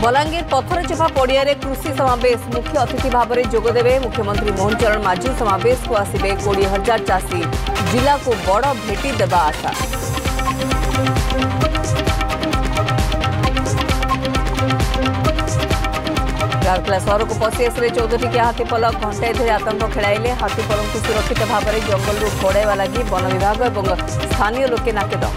बलांगीर पथरचेपा पड़िया कृषि समावेश मुख्य अतिथि भाव में जोगदेवे मुख्यमंत्री मोहन चरण माझी समावेश को आसवे 20,000 चाषी जिला को बड़ भेटी देवा आशा। राउरकेला सहर को पशि आसले 14 टिकिया हाथीपल घंटाए धरी आतंक खेलाइले हाथीपल को सुरक्षित भाव में जंगल घोड़ाइवा लगी वन विभाग और स्थानीय लोके नाकेदम।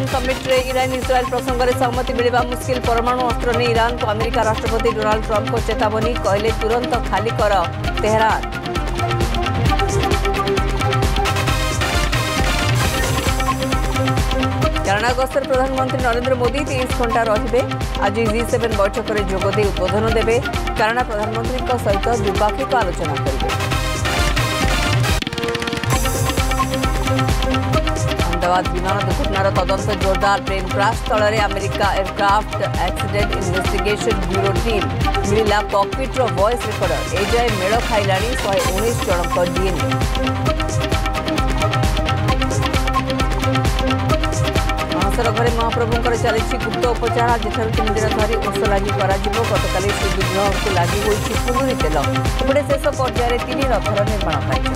समिट रे ईरान इस्राएल प्रसंग में सहमति मिलवा मुश्किल परमाणु अस्त्र ने ईरान को अमेरिका राष्ट्रपति डोनाल्ड ट्रंप को चेतावनी कहले तुरंत खाली कर तेहरान। कनाडा गस्तर प्रधानमंत्री नरेंद्र मोदी 30 घंटा रहिबे। आज G7 बैठक में जोगदे उद्बोधन देवे। कनाडा प्रधानमंत्री सहित द्विपाक्षिक आलोचना करेंगे। अहमदाबाद विमान दुर्घटनार तदंत जोरदार प्लेन क्रैश स्थल में America aircraft accident investigation bureau team मिला कॉकपिट वॉइस रेकर्डर एजाए मेल खाइला 119 जनक डीएनए। अणसर घरे महाप्रभुंकर चली गुप्त उपचार आज 3 दिन धरी ओष लगी गतकाली श्रीविग्रह को लगी होती फुलुरी तेल एपटे शेष पर्यायर 3 रथर निर्माण कार्य।